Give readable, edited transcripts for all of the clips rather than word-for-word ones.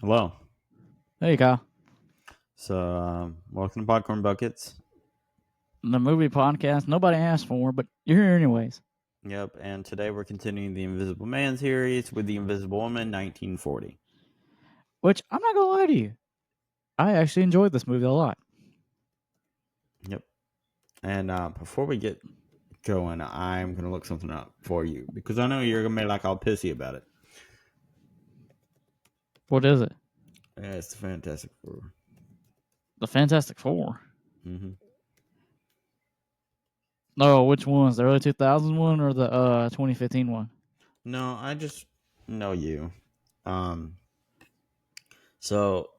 Hello. There you go. So, welcome to Popcorn Buckets. The movie podcast nobody asked for, but you're here anyways. Yep, and today we're continuing the Invisible Man series with The Invisible Woman, 1940. Which I'm not gonna lie to you, I actually enjoyed this movie a lot. Yep. And before we get going, I'm going to look something up for you because I know you're going to be like all pissy about it. What is it? Yeah, it's the Fantastic Four. The Fantastic Four. Mm-hmm. No, which ones? The early 2000s one or the 2015 one? No, I just know you. So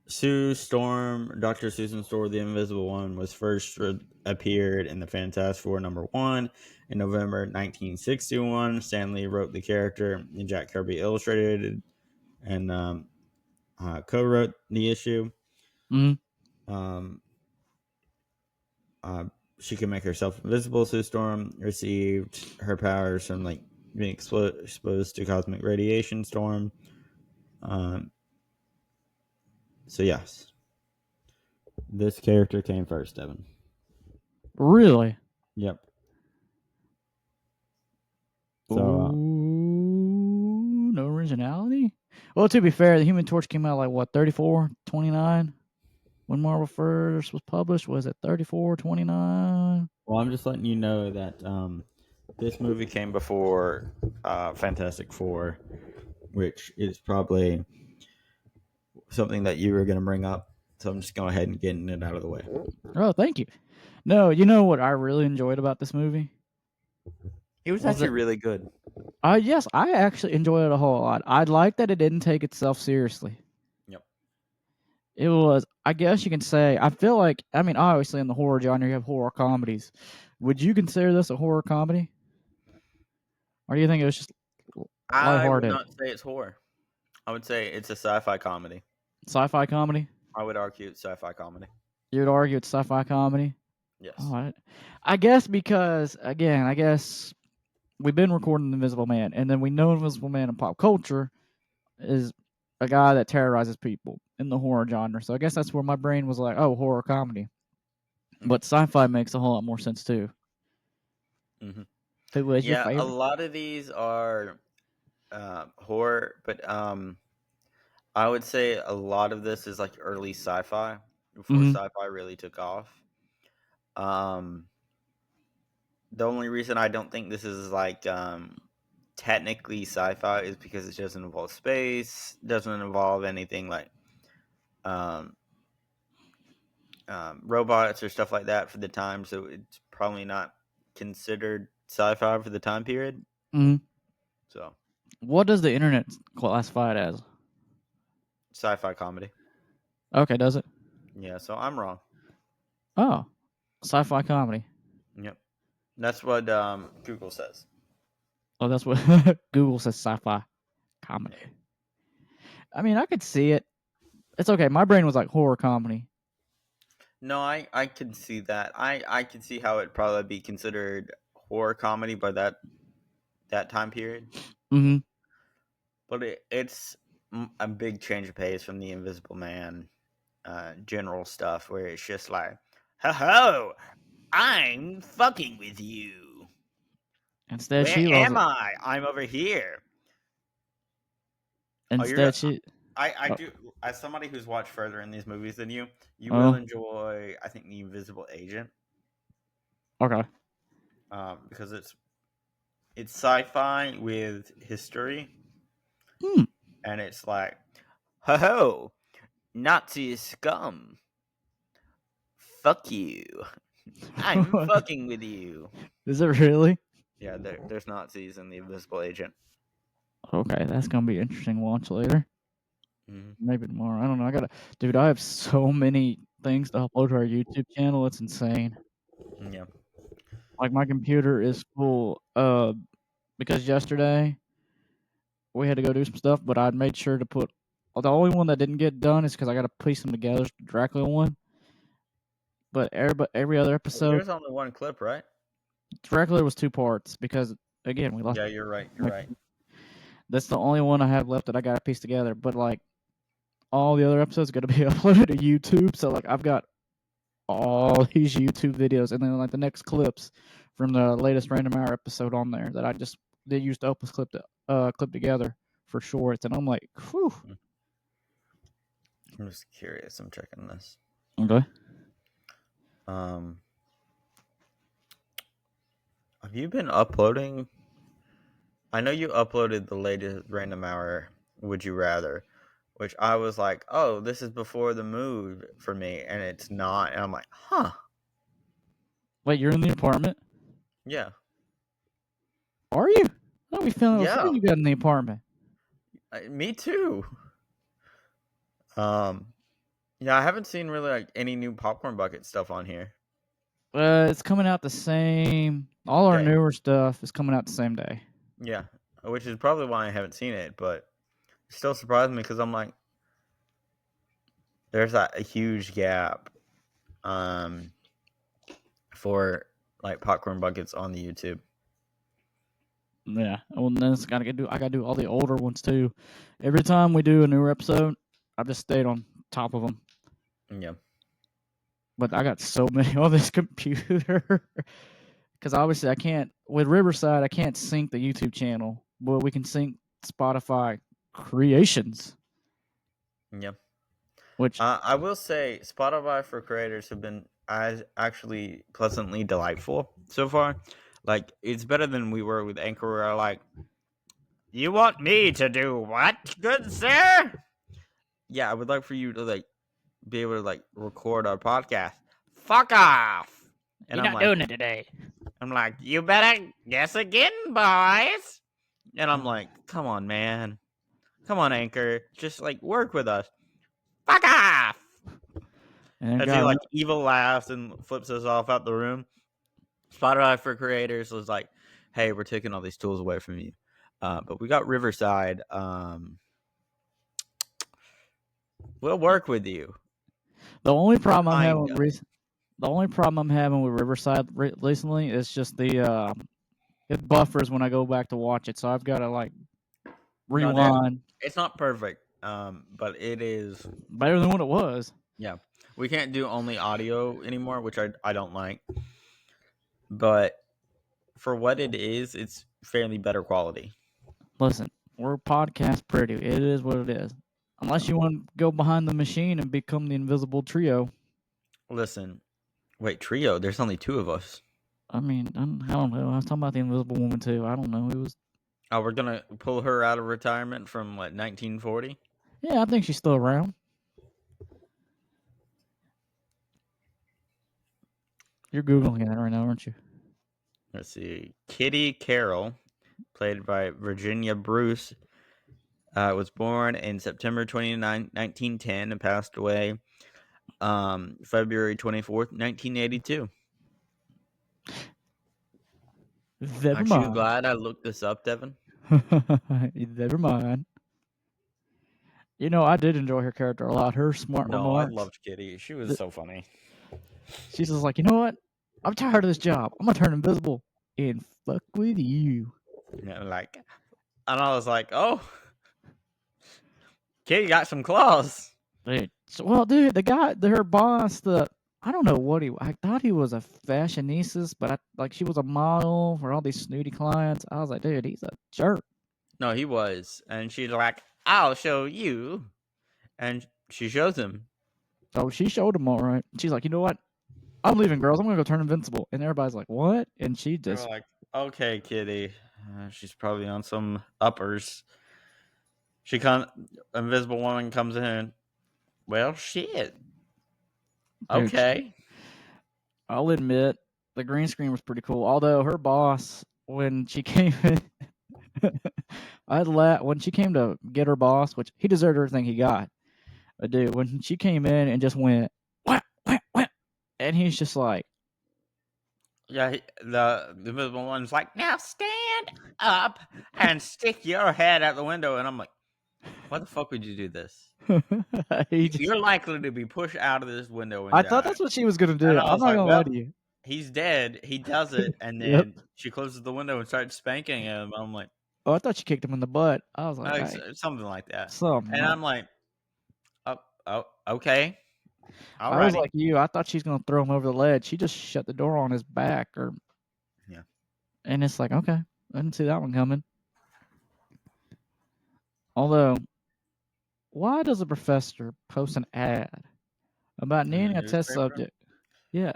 Dr. Susan Storm, the Invisible One, was first appeared in the Fantastic Four #1 in November 1961. Stanley wrote the character, and Jack Kirby illustrated and co-wrote the issue. Mm-hmm. Um, she can make herself invisible. Sue Storm received her powers from being exposed to cosmic radiation. Storm. So yes, this character came first, Devin. Really? Yep. So Ooh, no originality? Well, to be fair, the Human Torch came out like what, 34, 29? When Marvel first was published, was it 34, 29? well, I'm just letting you know that this movie came before Fantastic Four, which is probably something that you were going to bring up. So I'm just going ahead and getting it out of the way. Oh, thank you. No, you know what I really enjoyed about this movie? It was Was actually it? really good. Yes, I actually enjoyed it a whole lot. I like that it didn't take itself seriously. Yep. It was, I guess you can say, I feel like, I mean, obviously in the horror genre, you have horror comedies. Would you consider this a horror comedy? Or do you think it was just I would lighthearted? not say it's horror. I would say it's a sci-fi comedy. Sci-fi comedy? I would argue it's sci-fi comedy. You'd argue it's sci-fi comedy? Yes. Oh, I guess because, again, I guess we've been recording Invisible Man, and then we know Invisible Man in pop culture is a guy that terrorizes people in the horror genre. So I guess that's where my brain was like, oh, horror comedy. But sci-fi makes a whole lot more sense too. Mm-hmm. Who was your Yeah, a favorite? lot of these are horror, but I would say a lot of this is like early sci-fi before Mm-hmm. sci-fi really took off. Um, the only reason I don't think this is like technically sci-fi is because it doesn't involve space, doesn't involve anything like um, robots or stuff like that for the time, so it's probably not considered sci-fi for the time period. Mm-hmm. So, What does the internet classify it as? sci-fi comedy. Okay, does it? Yeah, so I'm wrong. Oh, sci-fi comedy. Yep, that's what Google says. Oh, that's what Google says. Sci-fi comedy. I mean, I could see it. It's okay. My brain was like horror comedy. No, I can see that. I can see how it probably be considered horror comedy by that time period. Mm-hmm. But it's a big change of pace from the Invisible Man general stuff, where it's just like, ho ho, I'm fucking with you. Instead, Where she loves am it. I? I'm over here. Oh, Instead, she. I Oh, do. As somebody who's watched further in these movies than you will oh, enjoy, I think, the Invisible Agent, okay. because it's sci-fi with history, Hmm. and it's like, ho ho, Nazi scum, fuck you, I'm fucking with you. Is it really? Yeah, there's Nazis in the Invisible Agent. Okay, that's gonna be interesting to watch later. Mm-hmm. Maybe tomorrow. I don't know. Dude. I have so many things to upload to our YouTube channel. It's insane. Yeah. Like my computer is full. Because yesterday we had to go do some stuff, but I made sure to put. The only one that didn't get done is because I got to piece them together. The Dracula one, but every other Well, episode, there's only one clip, right? Dracula was two parts because again we lost. Yeah, you're right. You're right. That's the only one I have left that I got to piece together. But like all the other episodes are going to be uploaded to YouTube. So like I've got all these YouTube videos, and then like the next clips from the latest Random Hour episode on there that they used to clip together for shorts, and I'm like, whew. I'm just curious. I'm checking this. Okay. Have you been uploading? I know you uploaded the latest Random Hour Would You Rather, which I was like, oh, this is before the move for me, and it's not. And I'm like, huh. Wait, you're in the apartment? Yeah. Are you? I thought we found out Yeah. before you got in the apartment. Me too. Yeah, I haven't seen really like any new popcorn bucket stuff on here. It's coming out the same. All our Day. newer stuff is coming out the same day. Yeah, which is probably why I haven't seen it, but it still surprised me because I'm like, there's a huge gap, for like popcorn buckets on the YouTube. Yeah. Well, then I gotta do all the older ones too. Every time we do a newer episode, I've just stayed on top of them. Yeah. But I got so many on this computer because obviously I can't with Riverside. I can't sync the YouTube channel, but we can sync Spotify creations. Yeah. Which I will say, Spotify for creators have been actually pleasantly delightful so far. Like, it's better than we were with Anchor. Where like, you want me to do what, good sir? Yeah, I would like for you to like be able to like record our podcast. Fuck off. And you're I'm not like, doing it today. I'm like, you better guess again, boys. And I'm like, come on, man. Come on, Anchor. Just like work with us. Fuck off. And As he like evil laughs and flips us off out the room. Spotify for creators was like, hey, we're taking all these tools away from you. But we got Riverside. We'll work with you. the only problem I'm having with Riverside recently is just it buffers when I go back to watch it, so I've got to like rewind. No, it's not perfect, but it is better than what it was. Yeah, we can't do only audio anymore, which I don't like. But for what it is, it's fairly better quality. Listen, we're podcast pretty. It is what it is. Unless you want to go behind the machine and become the invisible trio. Listen, wait, trio. There's only two of us. I mean, I don't know. I was talking about the Invisible Woman too. I don't know. It was. Oh, we're gonna pull her out of retirement from what 1940. Yeah, I think she's still around. You're googling that right now, aren't you? Let's see. Kitty Carroll, played by Virginia Bruce, was born in September 29, 1910, and passed away February 24th, 1982. Never Aren't mind. you glad I looked this up, Devin? Never mind. You know, I did enjoy her character a lot. Her smart remarks. I loved Kitty. She was so funny. She's just like, you know what? I'm tired of this job. I'm gonna turn invisible and fuck with you. Yeah, like, and I was like, oh, Kitty got some claws. Dude, dude, her boss, I don't know what I thought he was a fashionista, but she was a model for all these snooty clients. I was like, dude, he's a jerk. No, he was, and she's like, I'll show you, and she shows him. Oh, she showed him all right. She's like, you know what? I'm leaving, girls. I'm gonna go turn invincible. And everybody's like, what? And she just like, okay, Kitty. She's probably on some uppers. Invisible Woman comes in. Well, shit. Okay. I'll admit the green screen was pretty cool. Although her boss, when she came in, when she came to get her boss, which he deserved everything he got. Dude, when she came in and just went, wah, wah, wah, and he's just like, yeah, the Invisible One's like, now stand up and stick your head out the window. And I'm like, why the fuck would you do this? You're likely to be pushed out of this window and I thought that's what she was going to do. I'm not going to lie to you. He's dead. He does it. And then she closes the window and starts spanking him. I'm like, oh, I thought she kicked him in the butt. I was like, something like that. Something. And I'm like, Oh, okay. I was Alrighty. like you. I thought she's gonna throw him over the ledge. She just shut the door on his back, Yeah. and it's like, okay, I didn't see that one coming. Although, why does a professor post an ad about In the needing a test newspaper. subject? Yeah,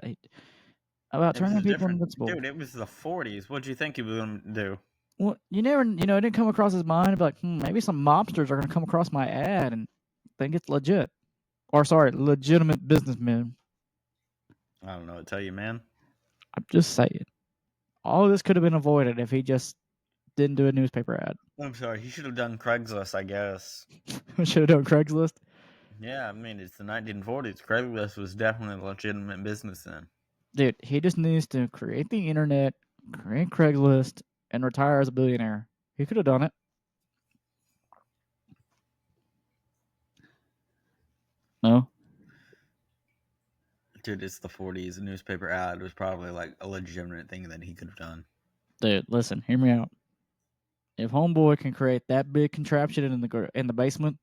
about It was turning a people different invincible. dude. It was the 40s. What'd you think he was gonna do? Well, you never, it didn't come across his mind to be like, maybe some mobsters are gonna come across my ad and think it's legit, or sorry, legitimate businessmen. I don't know what to tell you, man. I'm just saying, all of this could have been avoided if he just didn't do a newspaper ad. I'm sorry. He should have done Craigslist, I guess. Should have done Craigslist. Yeah, I mean it's the 1940s. Craigslist was definitely a legitimate business then. Dude, he just needs to create the internet, create Craigslist, and retire as a billionaire. He could have done it. No, Dude, it's the 40s. A newspaper ad was probably like a legitimate thing that he could have done. dude, listen, hear me out. If Homeboy can create that big contraption in the basement,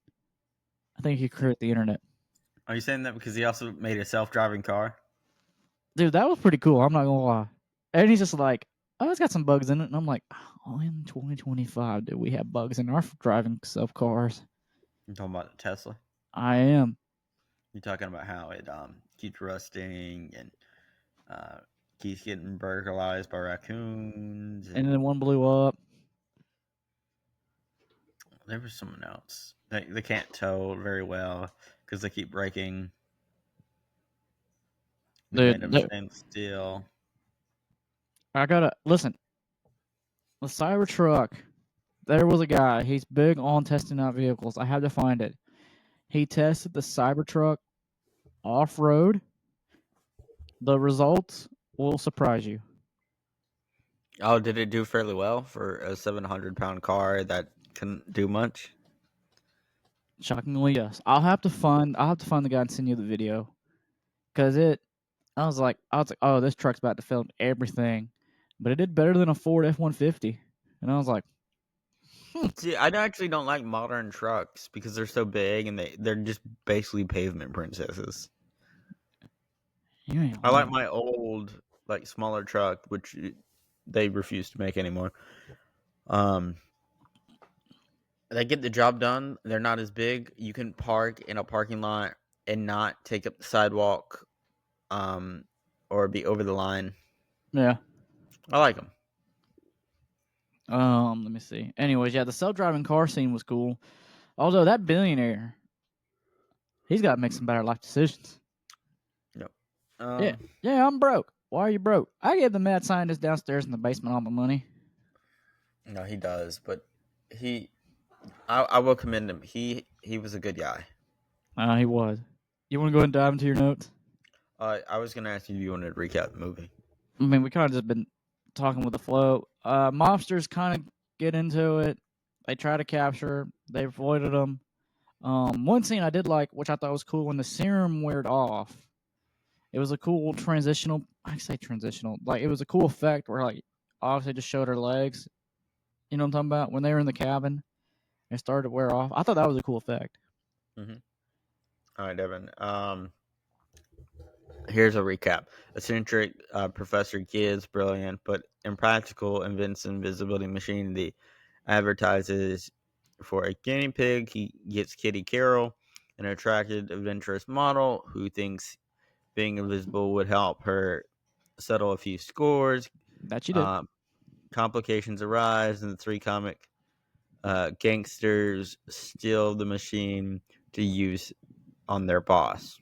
I think he could create the internet. Are you saying that because he also made a self-driving car? Dude, that was pretty cool. I'm not gonna lie. And he's just like, oh, it's got some bugs in it, and I'm like, oh, in 2025, do we have bugs in our driving self cars? You're talking about Tesla? I am. You're talking about how it keeps rusting and keeps getting burglarized by raccoons. And then one blew up. There was someone else. They can't tow very well because they keep breaking. They made them Dude, stand still. I gotta listen. The Cybertruck. There was a guy. He's big on testing out vehicles. I had to find it. He tested the Cybertruck off road. The results will surprise you. Oh, did it do fairly well for a 700-pound car that couldn't do much? Shockingly, yes. I'll have to find the guy and send you the video. Cause I was like, oh, this truck's about to film everything. But it did better than a Ford F-150. And I was like, See, I actually don't like modern trucks because they're so big and they're just basically pavement princesses. you ain't I like lying. my old, like smaller truck, which they refuse to make anymore. Um, they get the job done. They're not as big. You can park in a parking lot and not take up the sidewalk, um, or be over the line. Yeah. I like them. Let me see. Anyways, yeah, the self-driving car scene was cool. Although that billionaire, he's got to make some better life decisions. Yep. Yeah, yeah, I'm broke. Why are you broke? I gave the mad scientist downstairs in the basement all my money. No, he does, but I will commend him. He was a good guy. He was. You want to go ahead and dive into your notes? I was gonna ask you if you wanted to recap the movie. I mean, we kind of just been talking with the flow. Mobsters kind of get into it. They try to capture. They avoided them. One scene I did like, which I thought was cool, when the serum weared off. It was a cool transitional. I say transitional. Like, it was a cool effect where, like, obviously just showed her legs. You know what I'm talking about? When they were in the cabin, it started to wear off. I thought that was a cool effect. Mm-hmm. All right, Devin. Here's a recap. Eccentric Professor Kidd's brilliant but impractical invents an invisibility machine that advertises for a guinea pig. He gets Kitty Carroll, an attractive, adventurous model who thinks being invisible would help her settle a few scores. That you did. Um, Complications arise, and the three comic gangsters steal the machine to use on their boss.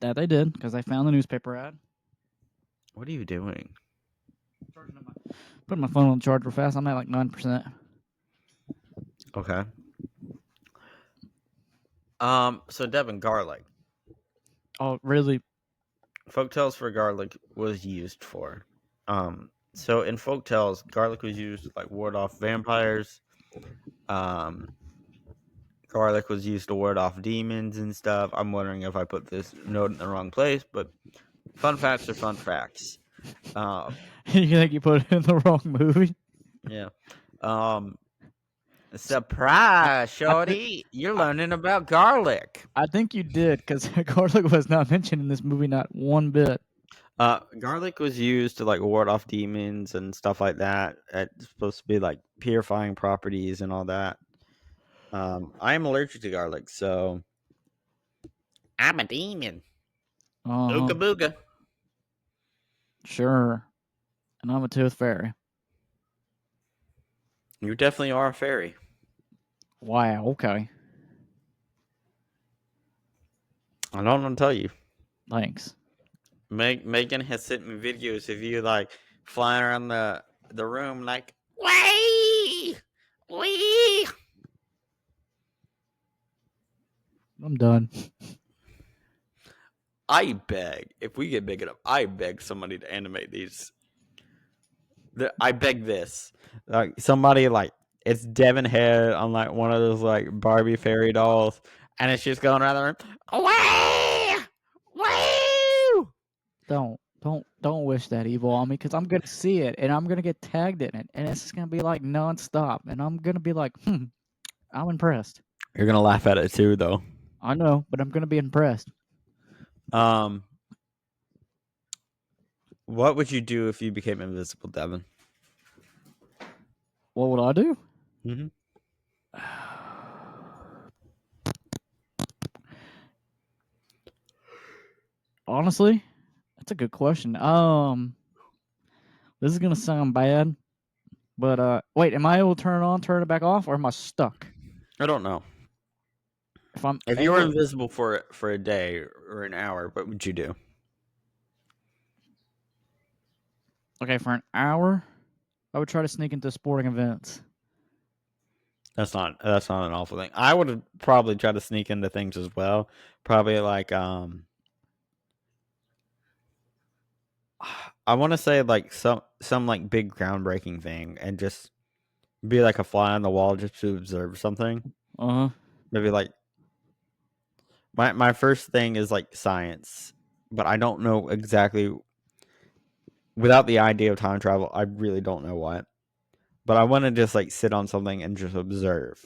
That they did, because they found the newspaper ad. What are you doing? Putting my phone on the charger fast. I'm at like 9%. Okay. So Devin, garlic. Oh, really? Folktales for garlic was used for. So in folktales, garlic was used to like ward off vampires. Um, Garlic was used to ward off demons and stuff. I'm wondering if I put this note in the wrong place, but fun facts are fun facts. You think you put it in the wrong movie? Yeah. Um, Surprise, I think shorty! You're learning about garlic. I think you did because garlic was not mentioned in this movie, not one bit. Garlic was used to like ward off demons and stuff like that. It's supposed to be like purifying properties and all that. I am allergic to garlic, so I'm a demon. Uh-huh. Ooga booga. Sure. And I'm a tooth fairy. You definitely are a fairy. Wow. Okay. I don't want to tell you. Thanks. Megan has sent me videos of you like flying around the room like wee wee. I'm done. I beg if we get big enough, I beg somebody to animate these. I beg this, like somebody like it's Devin head on like one of those like Barbie fairy dolls, and it's just going around the room. Wee wee. Don't wish that evil on me because I'm gonna see it and I'm gonna get tagged in it and it's just gonna be like nonstop and I'm gonna be like, I'm impressed. You're gonna laugh at it too, though. I know, but I'm gonna be impressed. Um, what would you do if you became invisible, Devin? What would I do? Mm-hmm. Honestly, that's a good question. This is gonna sound bad, but wait, am I able to turn it on, turn it back off, or am I stuck? I don't know. If I'm If you were able, invisible for a day or an hour, what would you do? okay, for an hour, I would try to sneak into sporting events. That's not an awful thing. I would probably try to sneak into things as well. Probably like I want to say like some like big groundbreaking thing and just be like a fly on the wall just to observe something. Uh huh. Maybe like my first thing is like science, but I don't know exactly without the idea of time travel. I really don't know what. But I want to just like sit on something and just observe.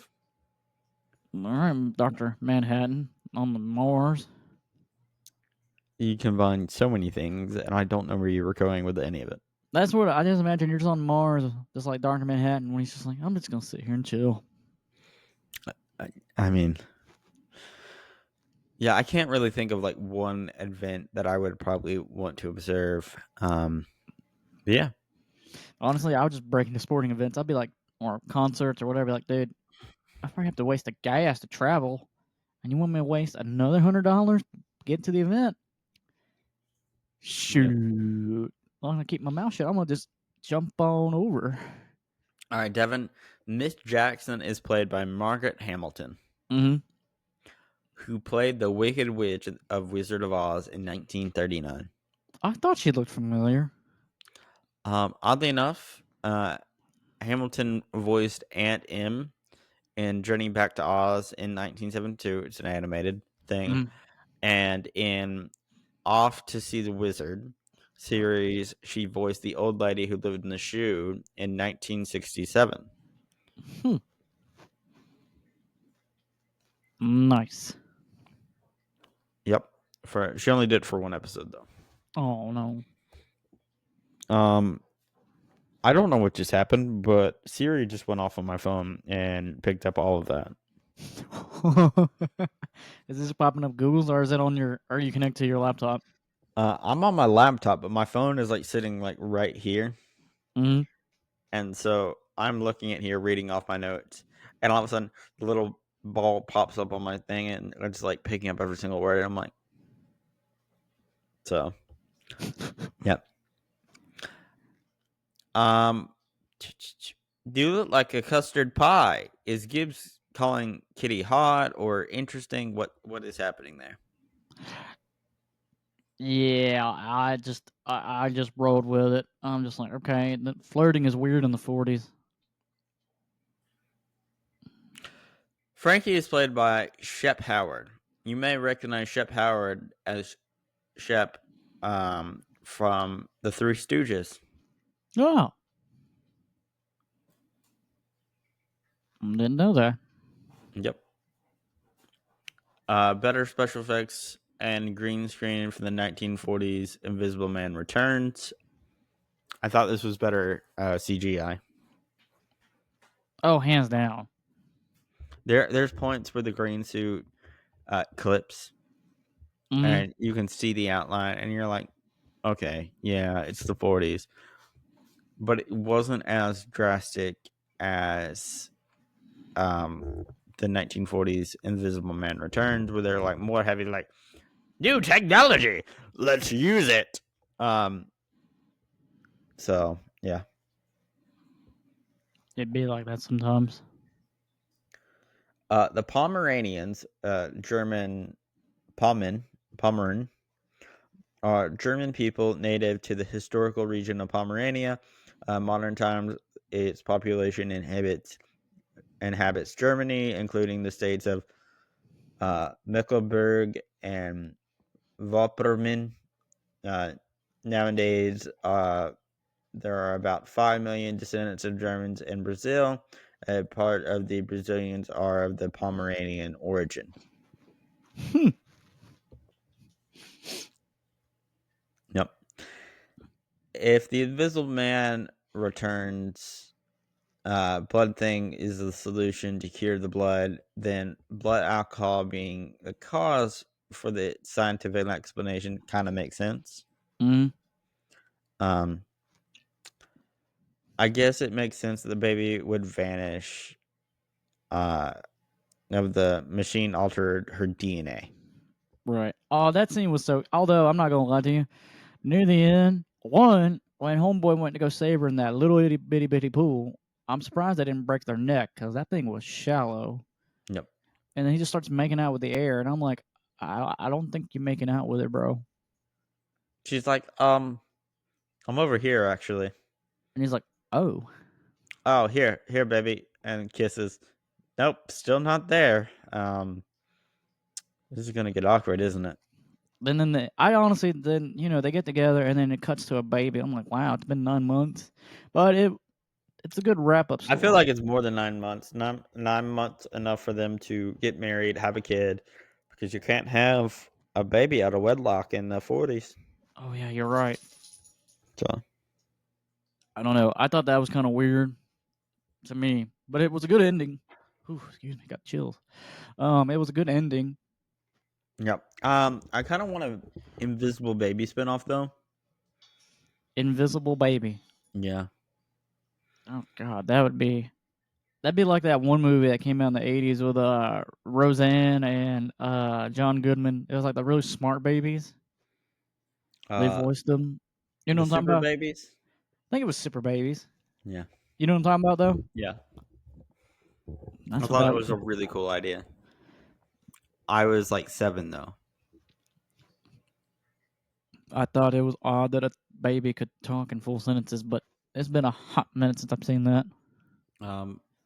All right, Doctor Manhattan on the Mars. You combine so many things, and I don't know where you were going with any of it. That's what I just imagine. You're just on Mars, just like Doctor Manhattan, when he's just like, I'm just gonna sit here and chill. I mean, yeah, I can't really think of like one event that I would probably want to observe. Yeah, Honestly, I would just break into sporting events. I'd be like, or concerts or whatever. Be like, dude, I probably have to waste the gas to travel, and you want me to waste another $100 to get to the event? yep. Shoot, I'm gonna keep my mouth shut. I'm gonna just jump on over. All right, Devin. Miss Jackson is played by Margaret Hamilton, Mm-hmm. who played the Wicked Witch of Wizard of Oz in 1939. I thought she looked familiar. Oddly enough, Hamilton voiced Aunt M in Journey Back to Oz in 1972. It's an animated thing. Mm. And in Off to See the Wizard series, she voiced the old lady who lived in the shoe in 1967. Hmm. Nice. Yep. She only did it for one episode though. Oh no. I don't know what just happened, but Siri just went off on my phone and picked up all of that. Is this popping up Google's or is it on your? Are you connected to your laptop? I'm on my laptop, but my phone is like sitting like right here. Mm-hmm. And so I'm looking at here, reading off my notes, and all of a sudden, the little ball pops up on my thing, and it's like picking up every single word. And I'm like, so, yep. Um, do you look like a custard pie? Is Gibbs calling Kitty hot or interesting? What is happening there? Yeah, I just rolled with it. I'm just like, okay, flirting is weird in the 40s. Frankie is played by Shep Howard. You may recognize Shep Howard as Shep from the Three Stooges. Oh, Didn't know that. Yep. Better special effects and green screen from the 1940s Invisible Man Returns. I thought this was better CGI. Oh, hands down. There's points where the green suit clips Mm-hmm. and you can see the outline, and you're like, okay, yeah, it's the 40s, but it wasn't as drastic as the 1940s Invisible Man Returns, where they're like more heavy, like new technology, let's use it. So yeah. It'd be like that sometimes. The Pomeranians, German Pomeran, are German people native to the historical region of Pomerania. Modern times, its population inhabits Germany, including the states of Mecklenburg and Vorpommern. Uh, Nowadays, there are about 5 million descendants of Germans in Brazil. A part of the Brazilians are of the Pomeranian origin. Yep. If the Invisible Man returns, blood thing is the solution to cure the blood, then blood alcohol being the cause for the scientific explanation kind of makes sense. Mm-hmm. Um, I guess it makes sense that the baby would vanish. Uh, of the machine altered her DNA. Right. Oh, that scene was so. Although I'm not gonna lie to you, near the end, one when Homeboy went to go save her in that little itty bitty bitty pool, I'm surprised they didn't break their neck because that thing was shallow. Yep. And then he just starts making out with the air, and I'm like, I don't think you're making out with her, bro. She's like, I'm over here actually. And he's like, oh. Oh, here, baby, and kisses. Nope, still not there. This is gonna get awkward, isn't it? I honestly then they get together and then it cuts to a baby. I'm like, wow, it's been 9 months, but it's a good wrap up I feel story. like it's more than 9 months. 9 months enough for them to get married, have a kid, because you can't have a baby out of wedlock in the 40s. Oh yeah, you're right. So I don't know. I thought that was kind of weird to me, but it was a good ending. Ooh, excuse me, got chills. It was a good ending. yep. I kind of want an Invisible Baby spinoff though. Invisible baby. Yeah. Oh god, that'd be like that one movie that came out in the '80s with Roseanne and John Goodman. It was like the really smart babies. They Uh, voiced them. You know the what I'm talking Super about? Babies. I think it was Super Babies. Yeah. You know what I'm talking about though? Yeah. I That's what thought that it was a really cool idea. I was like 7 though. I thought it was odd that a baby could talk in full sentences, but it's been a hot minute since I've seen that.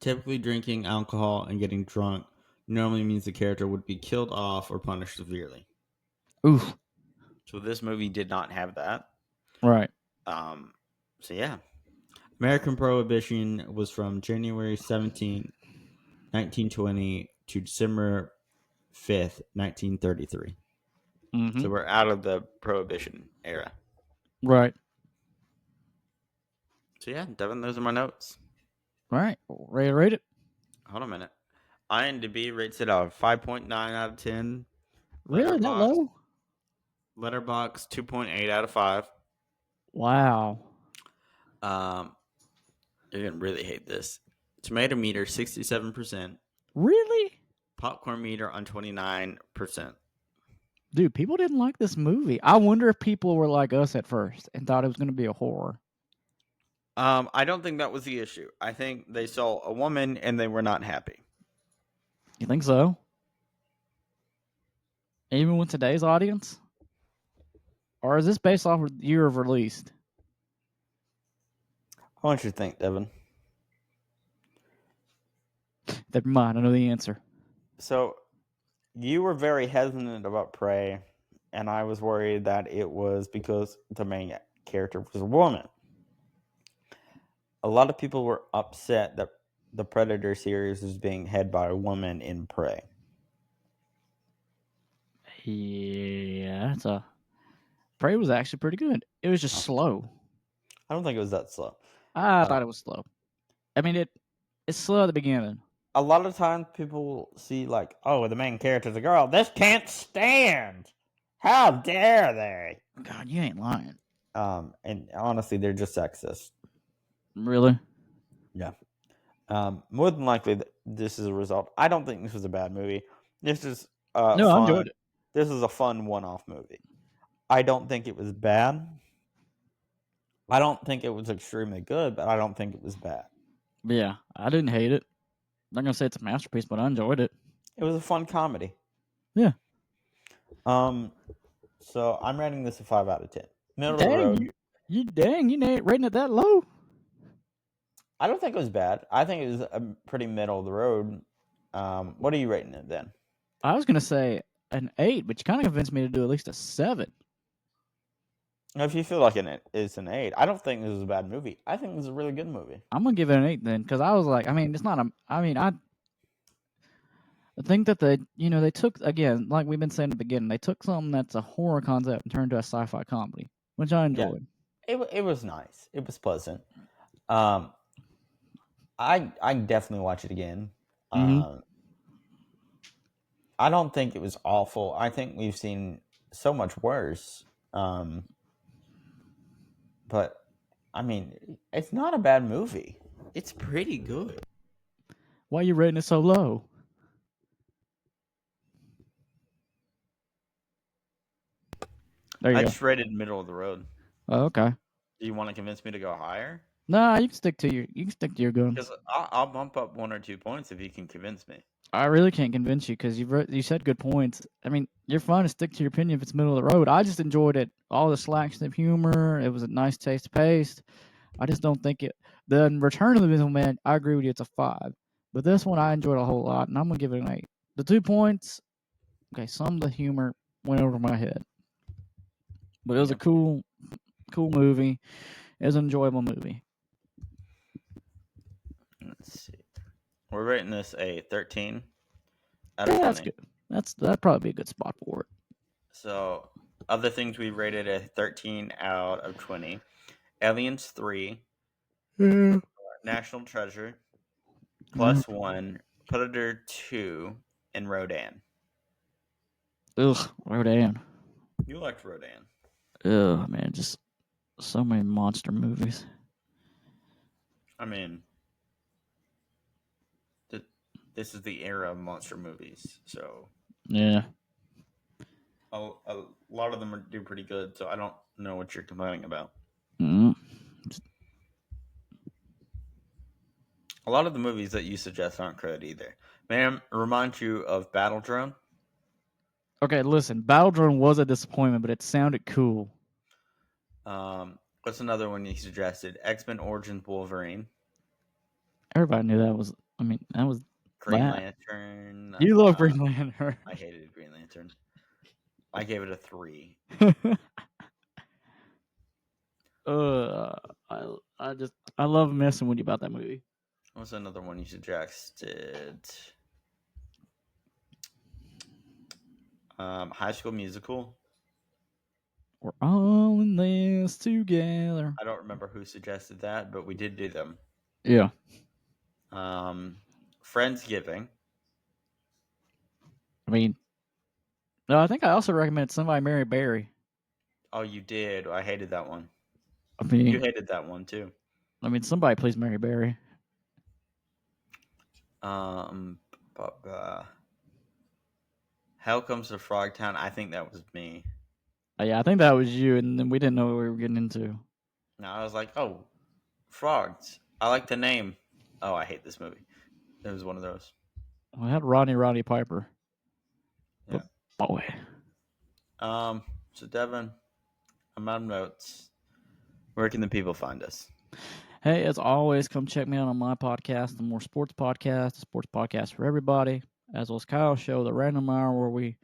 Typically, drinking alcohol and getting drunk normally means the character would be killed off or punished severely. Oof. So this movie did not have that. Right. Um, so yeah, American Prohibition was from January 17, 1920 to December 5th, 1933. Mm-hmm. So we're out of the Prohibition era. Right. So yeah, Devin, those are my notes. Right. Ready to rate it? Hold on a minute. IMDb rates it out 5.9 out of 10. Really? That Letterbox low? Letterbox 2.8 out of 5. Wow. Um, you're gonna really hate this. Tomato meter 67%. Really? Popcorn meter on 29%. Dude, people didn't like this movie. I wonder if people were like us at first and thought it was going to be a horror. I don't think that was the issue. I think they saw a woman and they were not happy. You think so? Even with today's audience? Or is this based off of the year of release? I want you to think, Devin. Never mind, I know the answer. So you were very hesitant about Prey, and I was worried that it was because the main character was a woman. A lot of people were upset that the Predator series is being head by a woman in Prey. Yeah, Prey was actually pretty good. It was just slow. I don't think it was that slow. I thought it was slow. I mean, it's slow at the beginning. A lot of times people see like, oh, the main character's a girl. This can't stand. How dare they? God, you ain't lying. And honestly, they're just sexist. Really? Yeah. More than likely, this is a result. I don't think this was a bad movie. This is No, I enjoyed it. This is a fun one-off movie. I don't think it was bad. I don't think it was extremely good, but I don't think it was bad. Yeah, I didn't hate it. I'm not gonna say it's a masterpiece, but I enjoyed it. It was a fun comedy. Yeah. So I'm rating this a 5 out of 10. Middle of the road. You ain't rating it that low. I don't think it was bad. I think it was a pretty middle of the road. What are you rating it then? I was gonna say an 8, but you kind of convinced me to do at least a 7. If you feel like it's an 8, I don't think this is a bad movie. I think this is a really good movie. I'm gonna give it an 8 then, because I was like, I mean, it's not a. I mean, I think that they took, again, like we've been saying at the beginning, they took something that's a horror concept and turned it to a sci-fi comedy, which I enjoyed. Yeah, it was nice. It was pleasant. I definitely watch it again. Mm-hmm. I don't think it was awful. I think we've seen so much worse. But I mean, it's not a bad movie. It's pretty good. Why are you rating it so low? There you I go. just rated middle of the road. Oh, okay. Do you want to convince me to go higher? Nah, you can stick to your guns. Because I'll bump up 1 or 2 points if you can convince me. I really can't convince you because you said good points. I mean, you're fine to stick to your opinion if it's middle of the road. I just enjoyed it. All the slapstick humor. It was a nice taste of paste. I just don't think it. The Return of the Invisible Man, I agree with you. It's a 5, but this one I enjoyed a whole lot, and I'm gonna give it an 8. The 2 points. Okay, some of the humor went over my head, but it was a cool movie. It was an enjoyable movie. Let's see. We're rating this a 13 out of 20. That's good. That'd probably be a good spot for it. So, other things we rated a 13 out of 20. Aliens 3. Yeah. National Treasure. Plus 1. Predator 2. And Rodan. Ugh, Rodan. You liked Rodan. Ugh, man, just so many monster movies. I mean, this is the era of monster movies, so Yeah. a lot of them do pretty good. So I don't know what you're complaining about. Mm-hmm. A lot of the movies that you suggest aren't good either. May I remind you of Battle Drone? Okay, listen, Battle Drone was a disappointment, but it sounded cool. What's another one you suggested? X-Men Origins Wolverine. Everybody knew that was. I mean, that was Green bad. Lantern. You love Green Lantern. I hated Green Lantern. I gave it a 3. I love messing with you about that movie. What's another one you suggested? High School Musical. We're all in this together. I don't remember who suggested that, but we did do them. Yeah. Friendsgiving. I mean, no, I think I also recommended Somebody Marry Barry. Oh, you did. I hated that one. I mean, You hated that one too. I mean, somebody please marry Barry. Hell Comes to Frogtown. I think that was me. Yeah, I think that was you, and then we didn't know what we were getting into. No, I was like, oh, frogs. I like the name. Oh, I hate this movie. It was one of those. We had Rodney Piper. Yeah. But boy. So Devin, I'm out of notes. Where can the people find us? Hey, as always, come check me out on my podcast, the More Sports Podcast, the sports podcast for everybody, as well as Kyle's show, the Random Hour, where we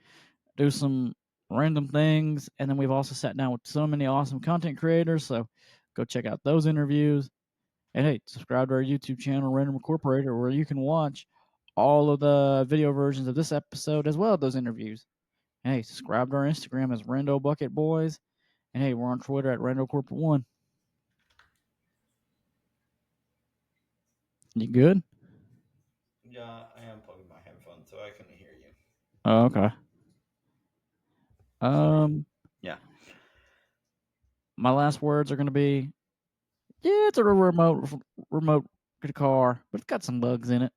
do some random things. And then we've also sat down with so many awesome content creators. So go check out those interviews. And hey, subscribe to our YouTube channel, Random Incorporated, where you can watch all of the video versions of this episode as well as those interviews. And hey, subscribe to our Instagram as Rando Bucket Boys. And hey, we're on Twitter at Rando Corporate One. You good? Yeah, I am plugging my headphones, so I couldn't hear you. Oh, okay. Yeah. My last words are going to be, yeah, it's a remote car, but it's got some bugs in it.